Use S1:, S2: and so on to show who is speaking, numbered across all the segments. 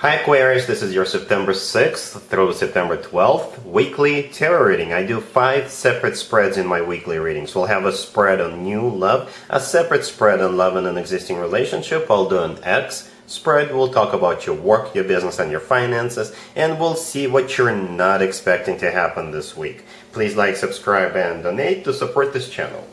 S1: Hi Aquarius, this is your September 6th through September 12th weekly tarot reading. I do 5 separate spreads in my weekly readings. We'll have a spread on new love, a separate spread on love in an existing relationship. I'll do an X spread. We'll talk about your work, your business, and your finances, and we'll see what you're not expecting to happen this week. Please like, subscribe, and donate to support this channel.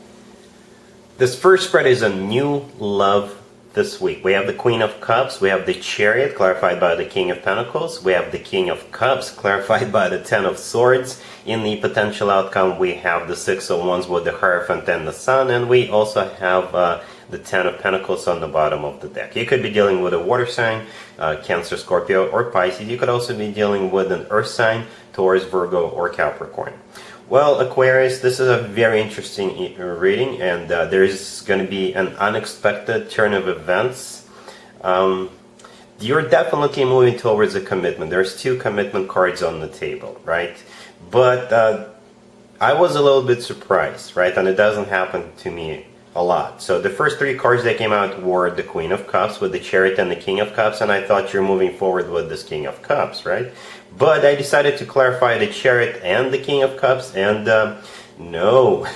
S1: This first spread is a new love this week. We have the Queen of Cups, we have the Chariot, clarified by the King of Pentacles, we have the King of Cups, clarified by the Ten of Swords. In the potential outcome, we have the Six of Wands with the Hierophant and the Sun, and we also have the Ten of Pentacles on the bottom of the deck. You could be dealing with a water sign, Cancer, Scorpio, or Pisces. You could also be dealing with an earth sign, Taurus, Virgo, or Capricorn. Well, Aquarius, this is a very interesting reading, and there's going to be an unexpected turn of events. You're definitely moving towards a commitment. There's 2 commitment cards on the table, right? But I was a little bit surprised, right? And it doesn't happen to me a lot. So the first 3 cards that came out were the Queen of Cups with the Chariot and the King of Cups, and I thought you're moving forward with this King of Cups, right? But I decided to clarify the Chariot and the King of Cups, and no.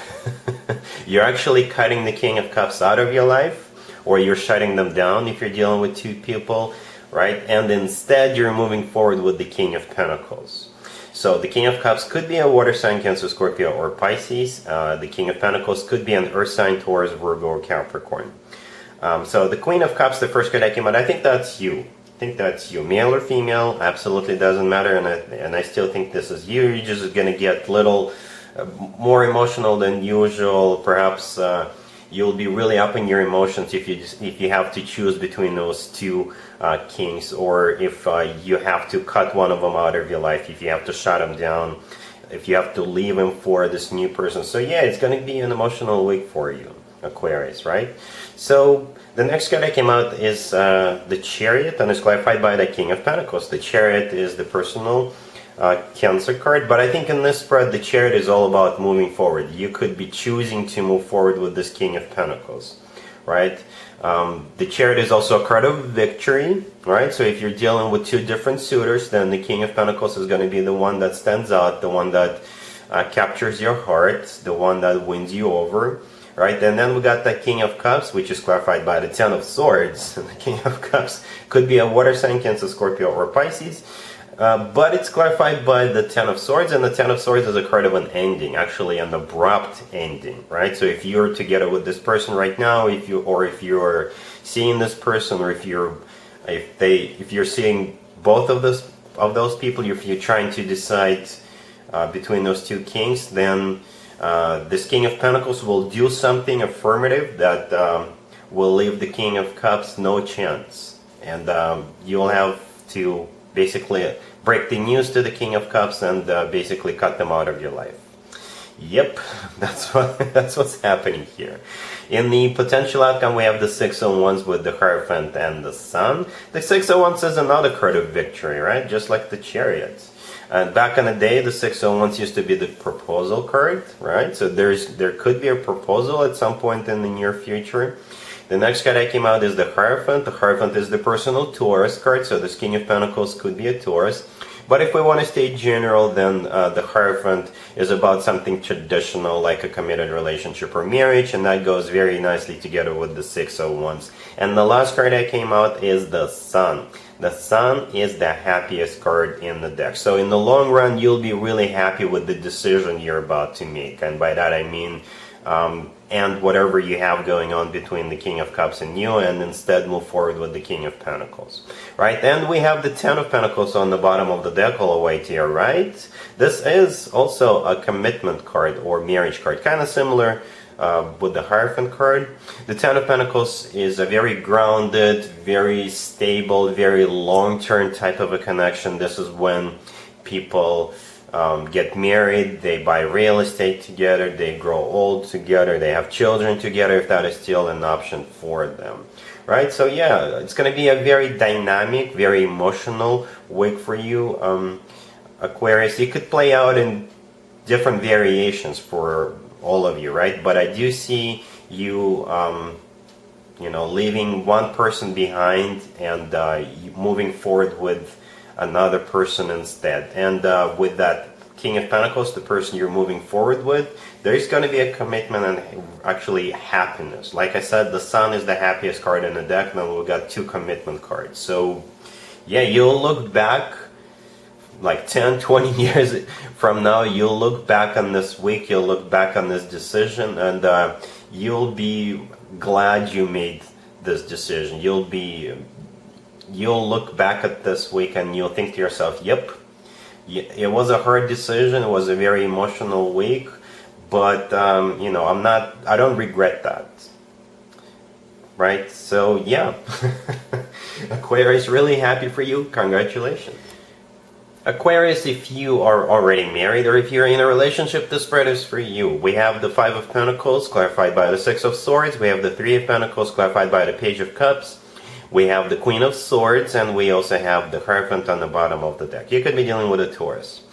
S1: You're actually cutting the King of Cups out of your life, or you're shutting them down if you're dealing with 2 people, right? And instead you're moving forward with the King of Pentacles. So the King of Cups could be a water sign, Cancer, Scorpio, or Pisces. The King of Pentacles could be an earth sign, Taurus, Virgo, or Capricorn. So the Queen of Cups, the first card that came out, I think that's you. I think that's you. Male or female, absolutely doesn't matter. And I still think this is you. You're just going to get a little more emotional than usual. Perhaps you'll be really up in your emotions if you have to choose between those 2 kings, or if you have to cut one of them out of your life, if you have to shut them down, if you have to leave him for this new person. So yeah, it's going to be an emotional week for you, Aquarius, right? So the next card that came out is the Chariot, and it's clarified by the King of Pentacles. The Chariot is the personal Cancer card, but I think in this spread the Chariot is all about moving forward. You could be choosing to move forward with this King of Pentacles, right? The Chariot is also a card of victory, right? So if you're dealing with 2 different suitors, then the King of Pentacles is going to be the one that stands out, the one that captures your heart, the one that wins you over, right? And then we got the King of Cups, which is clarified by the Ten of Swords. The King of Cups could be a water sign, Cancer, Scorpio, or Pisces. But it's clarified by the Ten of Swords, and the Ten of Swords is a card of an ending, actually an abrupt ending, right? So if you're together with this person right now, if you're seeing this person, or if you're seeing both of those people, if you're trying to decide between those 2 kings, then this King of Pentacles will do something affirmative that will leave the King of Cups no chance, and you'll have to basically break the news to the King of Cups and basically cut them out of your life. Yep, that's what's happening here. In the potential outcome, we have the Six of Wands with the Hierophant and the Sun. The Six of Wands is another card of victory, right? Just like the Chariot. And back in the day, the Six of Wands used to be the proposal card, right? So there could be a proposal at some point in the near future. The next card that came out is the Hierophant. The Hierophant is the personal Taurus card, so this King of Pentacles could be a Taurus. But if we want to stay general, then the Hierophant is about something traditional, like a committed relationship or marriage, and that goes very nicely together with the Six of Wands. And the last card that came out is the Sun. The Sun is the happiest card in the deck. So in the long run, you'll be really happy with the decision you're about to make. And by that I mean and whatever you have going on between the King of Cups and you, and instead move forward with the King of Pentacles, right? And we have the Ten of Pentacles on the bottom of the deck all the way to your right. This is also a commitment card or marriage card, kind of similar with the Hierophant card. The Ten of Pentacles is a very grounded, very stable, very long-term type of a connection. This is when people get married, they buy real estate together, they grow old together, they have children together, if that is still an option for them, right? So yeah, it's going to be a very dynamic, very emotional week for you, Aquarius. It could play out in different variations for all of you, right? But I do see you leaving one person behind and moving forward with another person instead. And with that King of Pentacles, the person you're moving forward with, there's going to be a commitment and actually happiness. Like I said, the Sun is the happiest card in the deck, and then we've got 2 commitment cards. So yeah, you'll look back like 10, 20 years from now, you'll look back on this week, you'll look back on this decision, and you'll be glad you made this decision. You'll look back at this week and you'll think to yourself, yep, it was a hard decision, it was a very emotional week, but I don't regret that. Right? So yeah, Aquarius, really happy for you. Congratulations. Aquarius, if you are already married or if you're in a relationship, this spread is for you. We have the 5 of Pentacles clarified by the 6 of Swords. We have the 3 of Pentacles clarified by the Page of Cups. We have the Queen of Swords, and we also have the Hierophant on the bottom of the deck. You could be dealing with a Taurus.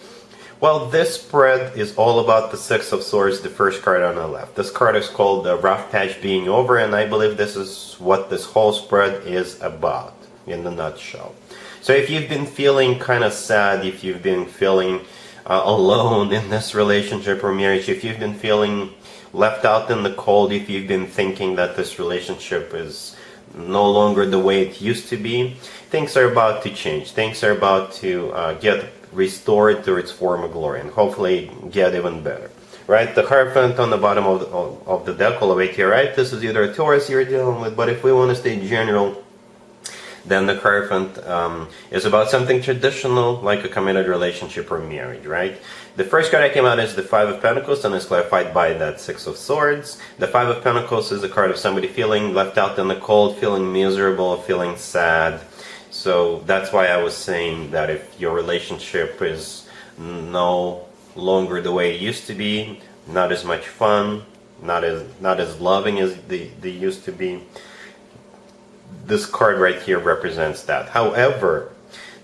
S1: Well, this spread is all about the 6 of Swords, the first card on the left. This card is called the Rough Patch Being Over, and I believe this is what this whole spread is about in a nutshell. So if you've been feeling kind of sad, if you've been feeling alone in this relationship or marriage, if you've been feeling left out in the cold, if you've been thinking that this relationship is no longer the way it used to be, things are about to change. Things are about to get restored to its former glory and hopefully get even better. Right? The Hierophant on the bottom of the deck all the way to your right, this is either a Taurus you're dealing with, but if we want to stay general, then the Hierophant is about something traditional, like a committed relationship or marriage, right? The first card that came out is the 5 of Pentacles, and is clarified by that 6 of Swords. The 5 of Pentacles is a card of somebody feeling left out in the cold, feeling miserable, feeling sad. So that's why I was saying that if your relationship is no longer the way it used to be, not as much fun, not as loving as they used to be, this card right here represents that. However,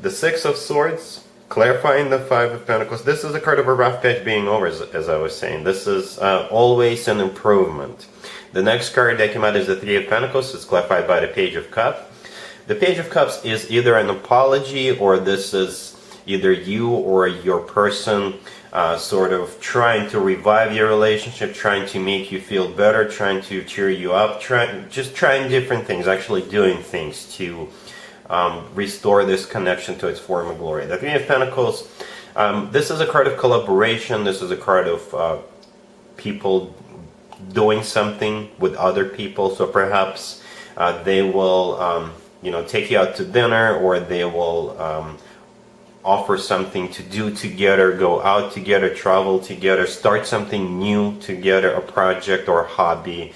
S1: the 6 of Swords, clarifying the 5 of Pentacles, this is a card of a rough patch being over, as I was saying. This is always an improvement. The next card that came out is the 3 of Pentacles. It's clarified by the Page of Cups. The Page of Cups is either an apology, or this is either you or your person sort of trying to revive your relationship, trying to make you feel better, trying to cheer you up, just trying different things, actually doing things to restore this connection to its former glory. The 3 of Pentacles, this is a card of collaboration. This is a card of people doing something with other people. So perhaps they will take you out to dinner, or they will offer something to do together, go out together, travel together, start something new together, a project or hobby,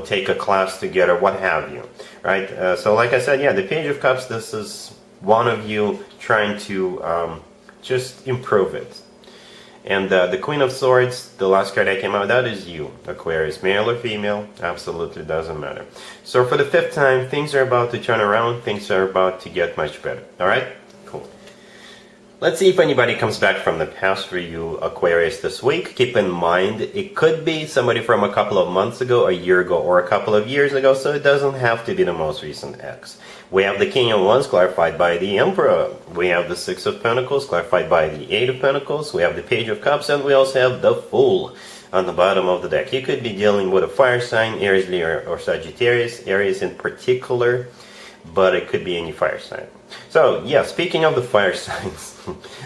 S1: take a class together, what have you, right? So like I said, yeah, the Page of Cups, this is one of you trying to just improve it. And the Queen of Swords, the last card that came out, that is you, Aquarius, male or female, absolutely doesn't matter. So for the 5th time, things are about to turn around, things are about to get much better, alright? Cool. Let's see if anybody comes back from the past for you, Aquarius, this week. Keep in mind, it could be somebody from a couple of months ago, a year ago, or a couple of years ago, so it doesn't have to be the most recent ex. We have the King of Wands clarified by the Emperor. We have the 6 of Pentacles clarified by the 8 of Pentacles. We have the Page of Cups, and we also have the Fool on the bottom of the deck. You could be dealing with a fire sign, Aries, Leo, or Sagittarius, Aries in particular, but it could be any fire sign. So, yeah, speaking of the fire signs,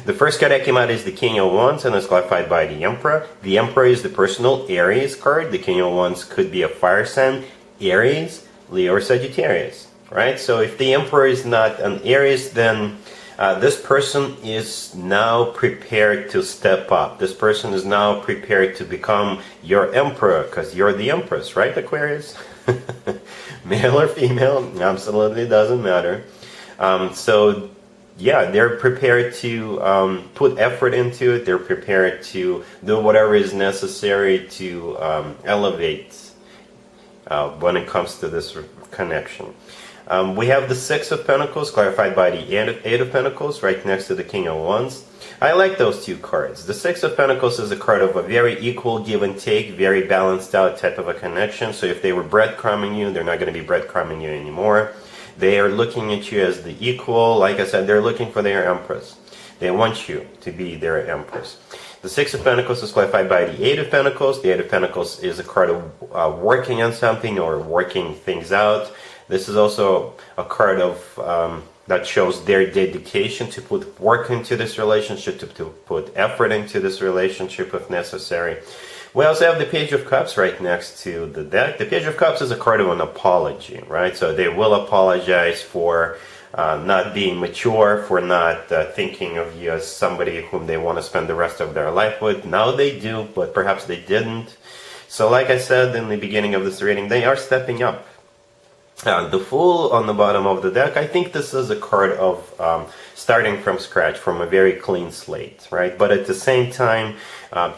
S1: the first card that came out is the King of Wands, and is clarified by the Emperor. The Emperor is the personal Aries card. The King of Wands could be a fire sign, Aries, Leo, or Sagittarius, right? So if the Emperor is not an Aries, then this person is now prepared to step up. This person is now prepared to become your Emperor, because you're the Empress, right, Aquarius? Male or female, absolutely doesn't matter. So yeah, they're prepared to put effort into it. They're prepared to do whatever is necessary to elevate when it comes to this connection. We have the Six of Pentacles, clarified by the Eight of Pentacles, right next to the King of Wands. I like those two cards. The Six of Pentacles is a card of a very equal give and take, very balanced out type of a connection. So if they were breadcrumbing you, they're not going to be breadcrumbing you anymore. They are looking at you as the equal. Like I said, they're looking for their Empress. They want you to be their Empress. The Six of Pentacles is clarified by the Eight of Pentacles. The Eight of Pentacles is a card of working on something or working things out. This is also a card of that shows their dedication to put work into this relationship, to put effort into this relationship if necessary. We also have the Page of Cups right next to the deck. The Page of Cups is a card of an apology, right? So they will apologize for not being mature, for not thinking of you as somebody whom they want to spend the rest of their life with. Now they do, but perhaps they didn't. So like I said in the beginning of this reading, they are stepping up. The Fool on the bottom of the deck, I think this is a card of starting from scratch, from a very clean slate, right? But at the same time,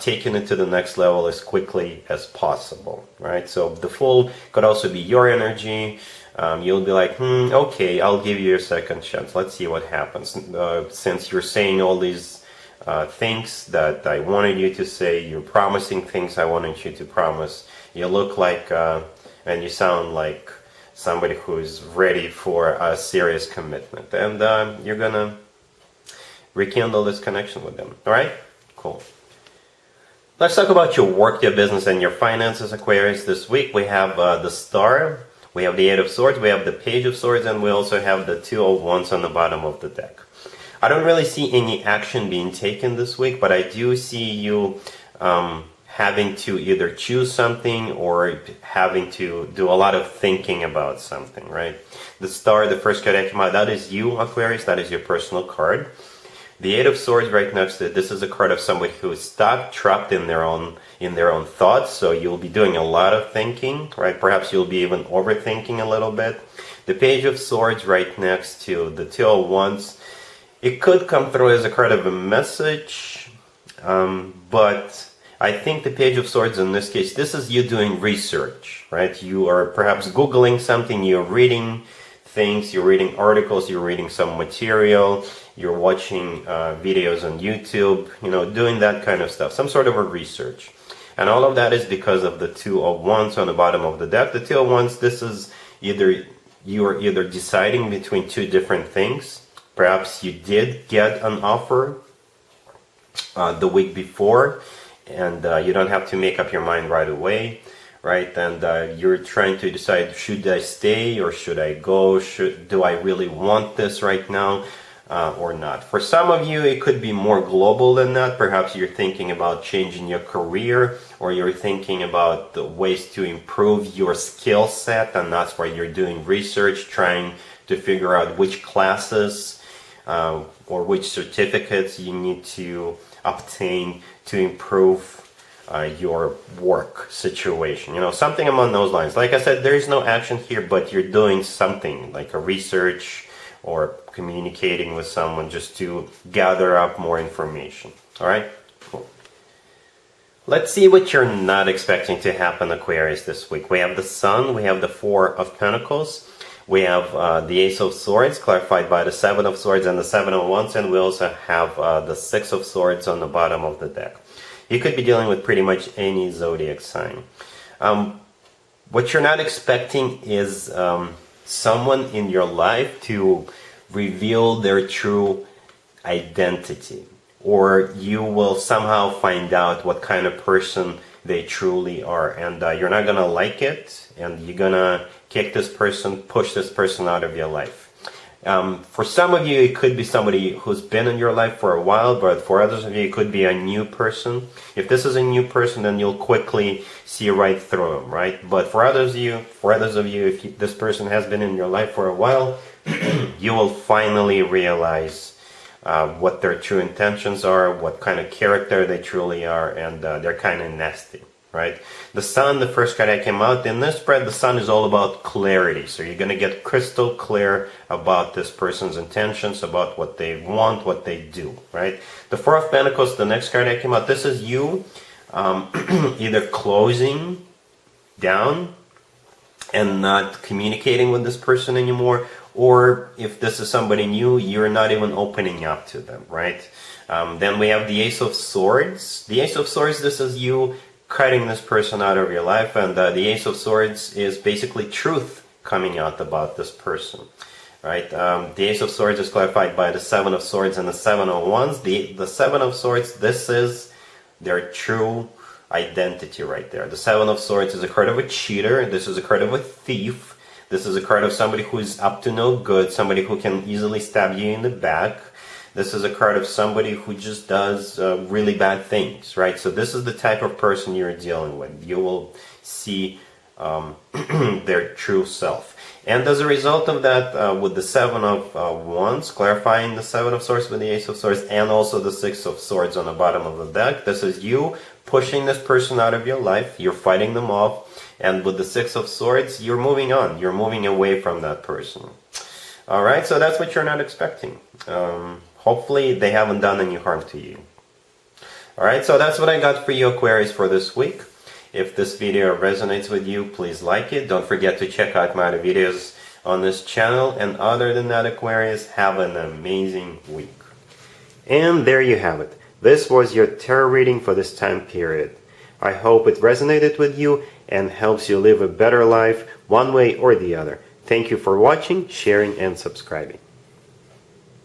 S1: taking it to the next level as quickly as possible, right? So the Fool could also be your energy. You'll be like, okay, I'll give you a second chance. Let's see what happens. Since you're saying all these things that I wanted you to say, you're promising things I wanted you to promise, you look like, and you sound like somebody who's ready for a serious commitment, and you're gonna rekindle this connection with them. All right, cool. Let's talk about your work, your business, and your finances, Aquarius. This week we have the Star, we have the Eight of Swords, we have the Page of Swords, and we also have the Two of Wands on the bottom of the deck. I don't really see any action being taken this week, but I do see you having to either choose something or having to do a lot of thinking about something, right? The Star, the first card that came out, that is you, Aquarius. That is your personal card. The Eight of Swords right next to it, this is a card of somebody who is stuck, trapped in their own thoughts. So you'll be doing a lot of thinking, right? Perhaps you'll be even overthinking a little bit. The Page of Swords right next to the Two of Wands, it could come through as a card of a message, but I think the Page of Swords in this case, this is you doing research, right? You are perhaps Googling something, you're reading things, you're reading articles, you're reading some material, you're watching videos on YouTube, doing that kind of stuff, some sort of a research. And all of that is because of the Two of Wands on the bottom of the deck. The Two of Wands, this is you're either deciding between two different things. Perhaps you did get an offer the week before, and you don't have to make up your mind right away, right? And you're trying to decide, should I stay or should I go? Do I really want this right now or not? For some of you, it could be more global than that. Perhaps you're thinking about changing your career, or you're thinking about the ways to improve your skill set, and that's why you're doing research, trying to figure out which classes or which certificates you need to obtain to improve your work situation. Something along those lines. Like I said, there is no action here, but you're doing something like a research or communicating with someone just to gather up more information. All right, cool. Let's see what you're not expecting to happen, Aquarius, this week. We have the Sun, we have the Four of Pentacles, we have the Ace of Swords, clarified by the Seven of Swords and the Seven of Wands, and we also have the Six of Swords on the bottom of the deck. You could be dealing with pretty much any zodiac sign. What you're not expecting is someone in your life to reveal their true identity, or you will somehow find out what kind of person they truly are, and you're not gonna like it, and you're gonna kick this person, push this person out of your life. For some of you, it could be somebody who's been in your life for a while, but for others of you, it could be a new person. If this is a new person, then you'll quickly see right through them, right? But for others of you, if this person has been in your life for a while, you will finally realize what their true intentions are, what kind of character they truly are, and they're kind of nasty. Right? The Sun, the first card that came out in this spread, the Sun is all about clarity. So you're going to get crystal clear about this person's intentions, about what they want, what they do, right? The Four of Pentacles, the next card that came out, this is you either closing down and not communicating with this person anymore, or if this is somebody new, you're not even opening up to them, right? Then we have the Ace of Swords. The Ace of Swords, this is you cutting this person out of your life, and the Ace of Swords is basically truth coming out about this person, right? The Ace of Swords is clarified by the Seven of Swords and the Seven of Wands. The Seven of Swords, this is their true identity right there. The Seven of Swords is a card of a cheater. This is a card of a thief. This is a card of somebody who is up to no good, somebody who can easily stab you in the back. This is a card of somebody who just does really bad things, right? So this is the type of person you're dealing with. You will see their true self. And as a result of that, with the Seven of Wands, clarifying the Seven of Swords with the Ace of Swords, and also the Six of Swords on the bottom of the deck, this is you pushing this person out of your life. You're fighting them off. And with the Six of Swords, you're moving on. You're moving away from that person. All right, so that's what you're not expecting. Hopefully they haven't done any harm to you. Alright, so that's what I got for you, Aquarius, for this week. If this video resonates with you, please like it. Don't forget to check out my other videos on this channel. And other than that, Aquarius, have an amazing week. And there you have it. This was your tarot reading for this time period. I hope it resonated with you and helps you live a better life one way or the other. Thank you for watching, sharing, and subscribing.